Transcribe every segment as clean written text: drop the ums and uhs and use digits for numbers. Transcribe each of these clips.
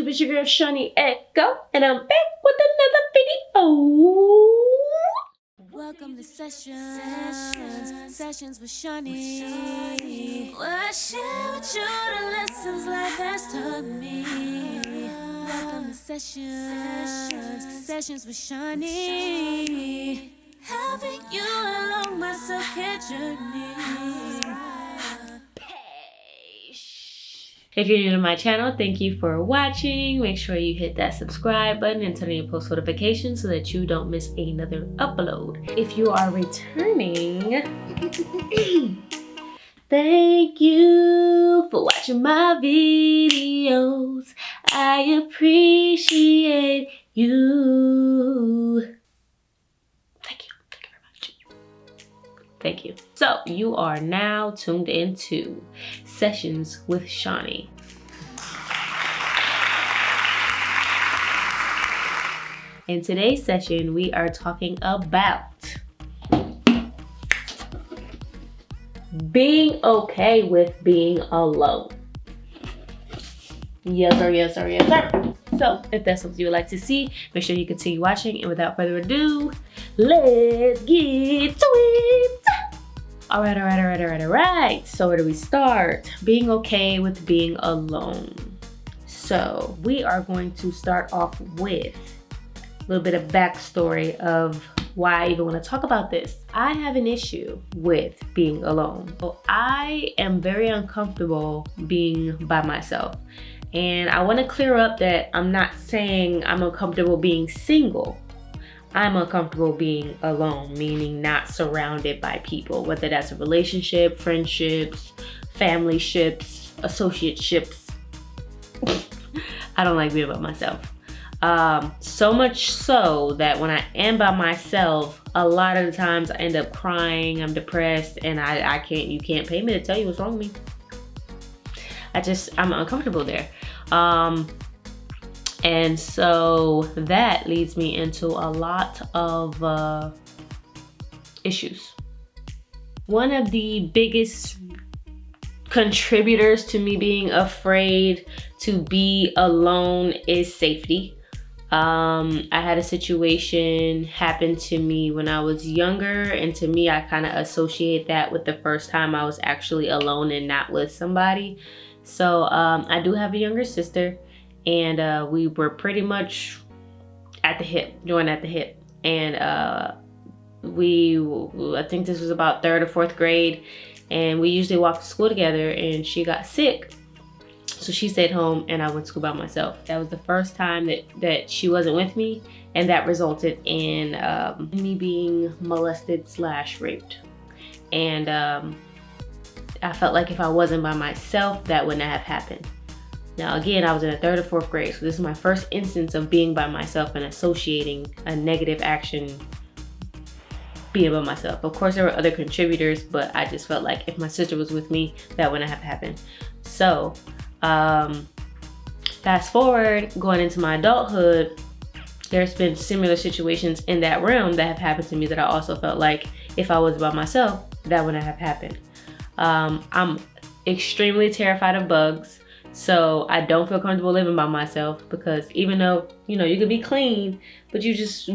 YouTube? It's your girl ShawniiEcho, and I'm back with another video. Welcome to Sessions with Shawnii. Where I share with you the lessons life has taught me. Welcome to Sessions with Shawnii. Helping you along my self-care journey. If you're new to my channel, thank you for watching. Make sure you hit that subscribe button and turn on your post notifications so that you don't miss another upload. If you are returning, thank you for watching my videos. I appreciate you. Thank you very much. Thank you. So you are now tuned into Sessions with Shawnii. In today's session, we are talking about being okay with being alone. Yes, sir, yes, sir, yes, sir. So if that's something you would like to see, make sure you continue watching. And without further ado, let's get to it. All right. So where do we start? Being okay with being alone. So we are going to start off with a little bit of backstory of why I even want to talk about this. I have an issue with being alone. So I am very uncomfortable being by myself. And I want to clear up that I'm not saying I'm uncomfortable being single. I'm uncomfortable being alone, meaning not surrounded by people, whether that's a relationship, friendships, family ships, associateships. I don't like being by myself. So much so that when I am by myself, a lot of the times I end up crying, I'm depressed, and you can't pay me to tell you what's wrong with me. I'm uncomfortable there. And so that leads me into a lot of issues. One of the biggest contributors to me being afraid to be alone is safety. I had a situation happen to me when I was younger, and to me, I kind of associate that with the first time I was actually alone and not with somebody. So I do have a younger sister, and we were pretty much joined at the hip. And I think this was about 3rd or 4th grade, and we usually walked to school together, and she got sick. So she stayed home and I went to school by myself. That was the first time that she wasn't with me, and that resulted in me being molested/raped. And I felt like if I wasn't by myself, that wouldn't have happened. Now again, I was in the 3rd or 4th grade, so this is my first instance of being by myself and associating a negative action being by myself. Of course, there were other contributors, but I just felt like if my sister was with me, that wouldn't have happened. So fast forward, going into my adulthood, there's been similar situations in that realm that have happened to me that I also felt like if I was by myself, that wouldn't have happened. I'm extremely terrified of bugs, so I don't feel comfortable living by myself, because even though, you could be clean, but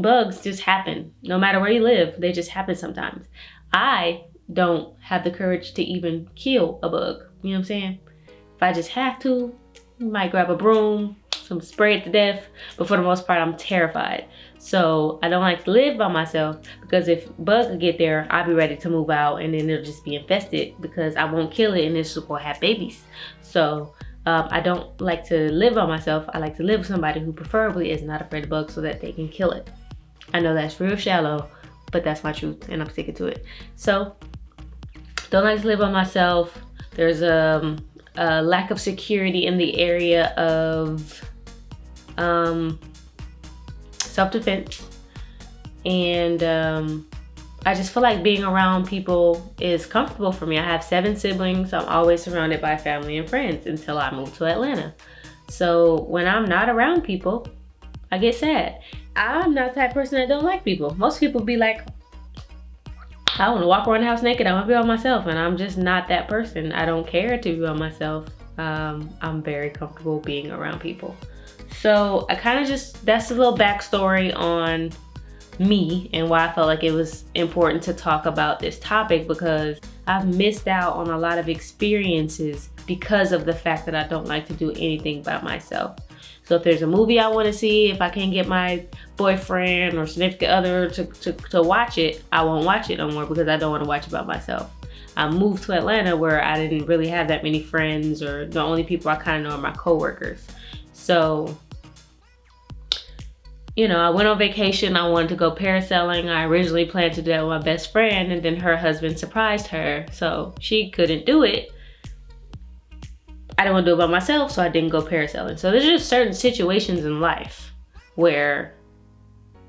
bugs just happen. No matter where you live, they just happen sometimes. I don't have the courage to even kill a bug. You know what I'm saying? If I just have to, I might grab a broom, spray it to death, but for the most part, I'm terrified. So I don't like to live by myself, because if bugs get there, I'll be ready to move out, and then it'll just be infested because I won't kill it and it's just gonna have babies. So I don't like to live by myself. I like to live with somebody who preferably is not afraid of bugs so that they can kill it. I know that's real shallow, but that's my truth and I'm sticking to it. So don't like to live by myself. There's a lack of security in the area of self-defense, and I just feel like being around people is comfortable for me. I have 7 siblings. I'm always surrounded by family and friends until I moved to Atlanta. So when I'm not around people, I get sad. I'm not the type of person that don't like people. Most people be like, I want to walk around the house naked. I want to be by myself, and I'm just not that person. I don't care to be by myself. I'm very comfortable being around people. So I kind of that's a little backstory on me and why I felt like it was important to talk about this topic, because I've missed out on a lot of experiences because of the fact that I don't like to do anything by myself. So if there's a movie I want to see, if I can't get my boyfriend or significant other to watch it, I won't watch it no more because I don't want to watch it by myself. I moved to Atlanta where I didn't really have that many friends, or the only people I kind of know are my coworkers. So, you know, I went on vacation. I wanted to go parasailing. I originally planned to do that with my best friend, and then her husband surprised her, so she couldn't do it. I didn't want to do it by myself, so I didn't go parasailing. So there's just certain situations in life where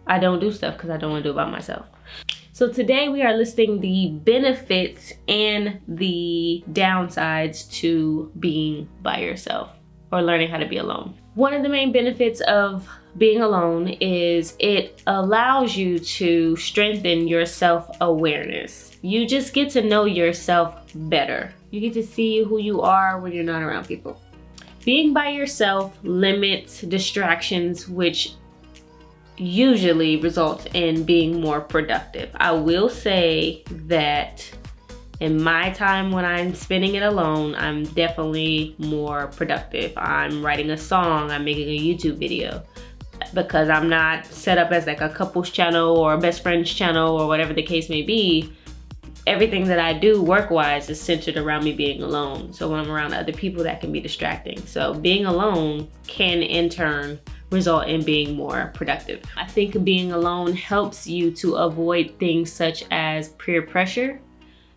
I don't do stuff because I don't want to do it by myself. So today we are listing the benefits and the downsides to being by yourself or learning how to be alone. One of the main benefits of being alone is it allows you to strengthen your self-awareness. You just get to know yourself better. You get to see who you are when you're not around people. Being by yourself limits distractions, which usually results in being more productive. I will say that in my time when I'm spending it alone, I'm definitely more productive. I'm writing a song, I'm making a YouTube video, because I'm not set up as like a couples channel or a best friends channel or whatever the case may be. Everything that I do work-wise is centered around me being alone. So when I'm around other people, that can be distracting. So being alone can in turn result in being more productive. I think being alone helps you to avoid things such as peer pressure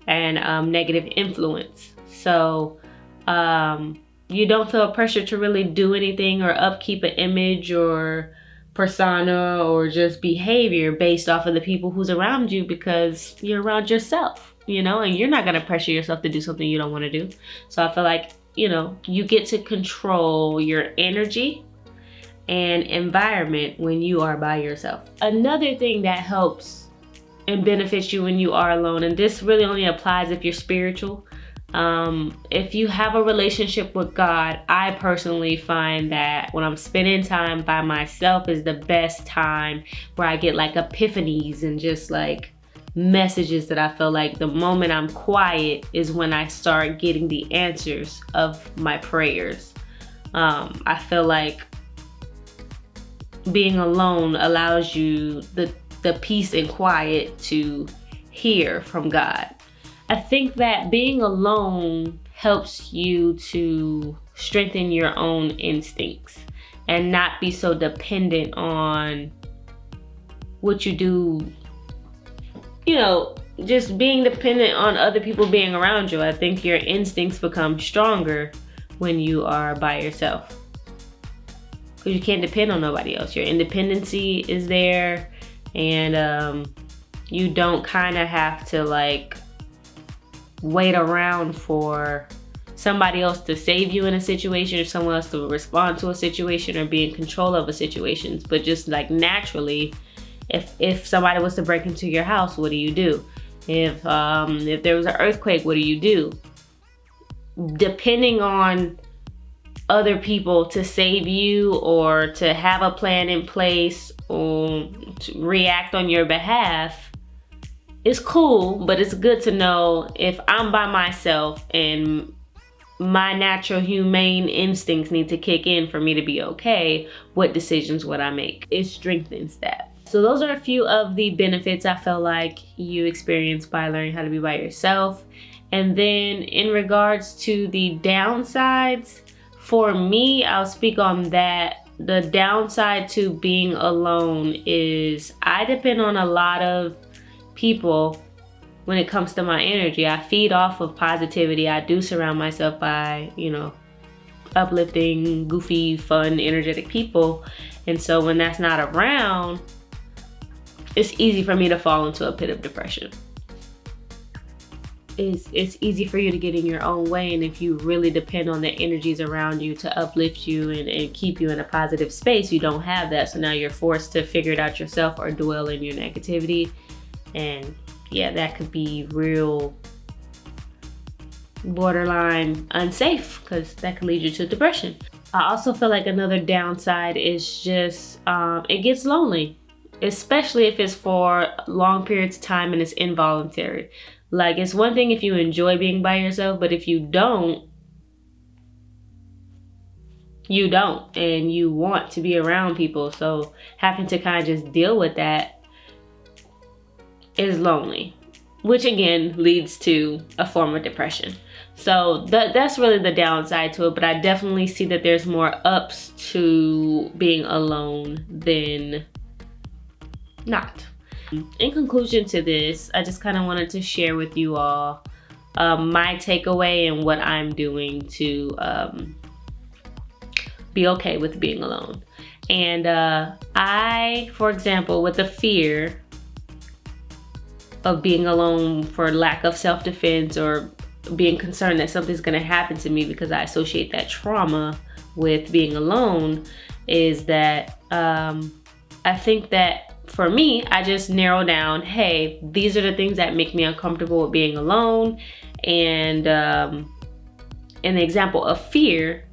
and negative influence. So you don't feel pressure to really do anything or upkeep an image or persona or just behavior based off of the people who's around you, because you're around yourself, you know, and you're not going to pressure yourself to do something you don't want to do. So I feel like, you know, you get to control your energy and environment when you are by yourself. Another thing that helps and benefits you when you are alone, and this really only applies if you're spiritual. If you have a relationship with God, I personally find that when I'm spending time by myself is the best time where I get like epiphanies and just like messages that I feel like the moment I'm quiet is when I start getting the answers of my prayers. I feel like being alone allows you the peace and quiet to hear from God. I think that being alone helps you to strengthen your own instincts and not be so dependent on what you do, you know, just being dependent on other people being around you. I think your instincts become stronger when you are by yourself, because you can't depend on nobody else. Your independency is there, and you don't kind of have to like wait around for somebody else to save you in a situation, or someone else to respond to a situation or be in control of a situation. But just like naturally, if somebody was to break into your house, what do you do? If there was an earthquake, what do you do? Depending on other people to save you or to have a plan in place or to react on your behalf, it's cool, but it's good to know if I'm by myself and my natural humane instincts need to kick in for me to be okay, what decisions would I make? It strengthens that. So those are a few of the benefits I feel like you experience by learning how to be by yourself. And then in regards to the downsides, for me, I'll speak on that. The downside to being alone is I depend on a lot of people when it comes to my energy. I feed off of positivity. I do surround myself by, you know, uplifting, goofy, fun, energetic people. And so when that's not around, it's easy for me to fall into a pit of depression. It's easy for you to get in your own way, and if you really depend on the energies around you to uplift you and keep you in a positive space, you don't have that. So now you're forced to figure it out yourself or dwell in your negativity. And yeah, that could be real borderline unsafe, because that could lead you to depression. I also feel like another downside is just it gets lonely, especially if it's for long periods of time and it's involuntary. Like, it's one thing if you enjoy being by yourself, but if you don't, you don't, and you want to be around people. So having to kind of just deal with that is lonely, which again leads to a form of depression. So that's really the downside to it, but I definitely see that there's more ups to being alone than not. In conclusion to this, I just kind of wanted to share with you all my takeaway and what I'm doing to be okay with being alone. And I, for example, with the fear of being alone for lack of self-defense or being concerned that something's going to happen to me because I associate that trauma with being alone, is that I think that for me, I just narrow down, hey, these are the things that make me uncomfortable with being alone. And in the example of fear,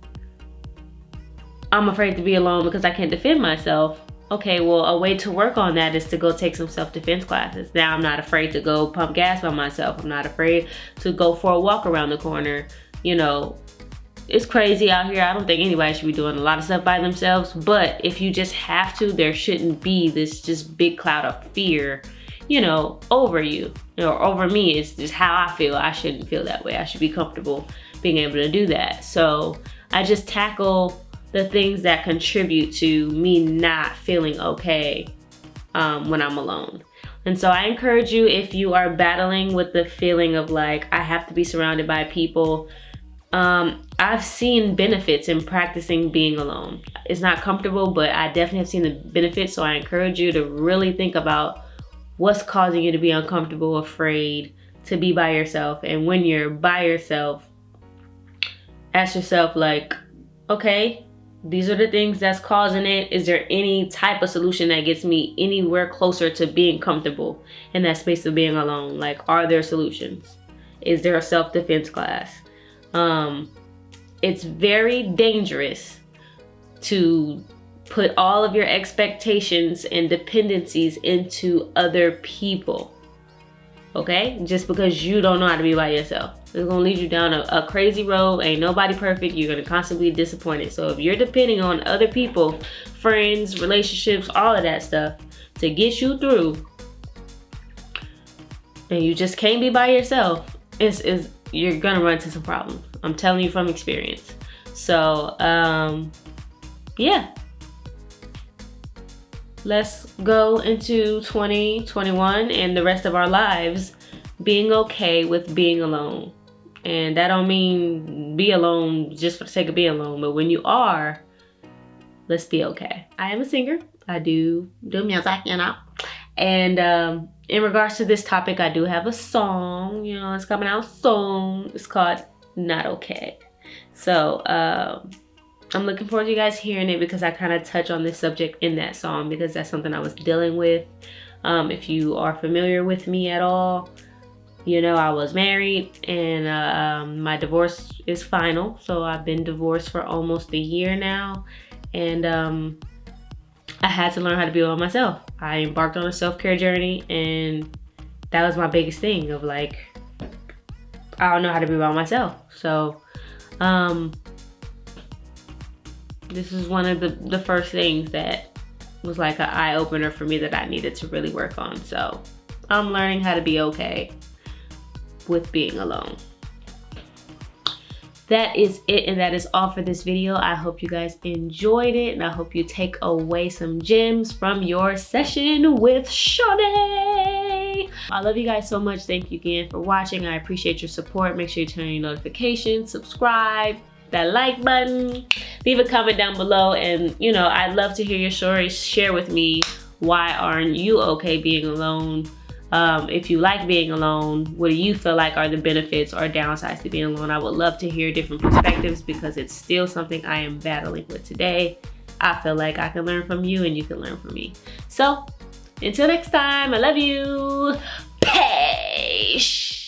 I'm afraid to be alone because I can't defend myself. Okay, well, a way to work on that is to go take some self-defense classes. Now, I'm not afraid to go pump gas by myself. I'm not afraid to go for a walk around the corner. You know, it's crazy out here. I don't think anybody should be doing a lot of stuff by themselves. But if you just have to, there shouldn't be this just big cloud of fear, you know, over you or over me. It's just how I feel. I shouldn't feel that way. I should be comfortable being able to do that. So I just tackle the things that contribute to me not feeling okay when I'm alone. And so I encourage you, if you are battling with the feeling of like, I have to be surrounded by people, I've seen benefits in practicing being alone. It's not comfortable, but I definitely have seen the benefits. So I encourage you to really think about what's causing you to be uncomfortable, afraid to be by yourself. And when you're by yourself, ask yourself like, okay, these are the things that's causing it. Is there any type of solution that gets me anywhere closer to being comfortable in that space of being alone? Like, are there solutions? Is there a self-defense class? It's very dangerous to put all of your expectations and dependencies into other people, okay? Just because you don't know how to be by yourself. It's gonna lead you down a crazy road. Ain't nobody perfect. You're gonna constantly be disappointed. So if you're depending on other people, friends, relationships, all of that stuff to get you through, and you just can't be by yourself, you're gonna run into some problems. I'm telling you from experience. So yeah. Let's go into 2021 and the rest of our lives being okay with being alone. And that don't mean be alone just for the sake of being alone, but when you are, let's be okay. I am a singer. I do music, you know. And in regards to this topic, I do have a song, you know, it's coming out soon. It's called Not Okay. So I'm looking forward to you guys hearing it because I kind of touch on this subject in that song because that's something I was dealing with. If you are familiar with me at all, you know I was married and my divorce is final. So I've been divorced for almost a year now. And I had to learn how to be by myself. I embarked on a self-care journey and that was my biggest thing of like, I don't know how to be by myself. So this is one of the first things that was like an eye-opener for me that I needed to really work on. So I'm learning how to be okay with being alone. That is it, and that is all for this video. I hope you guys enjoyed it, and I hope you take away some gems from your session with Shawnii. I love you guys so much. Thank you again for watching. I appreciate your support. Make sure you turn on your notifications, subscribe, that like button, leave a comment down below, and you know, I'd love to hear your stories. Share with me, why aren't you okay being alone? If you like being alone, what do you feel like are the benefits or downsides to being alone? I would love to hear different perspectives because it's still something I am battling with today. I feel like I can learn from you and you can learn from me. So until next time, I love you. Peace.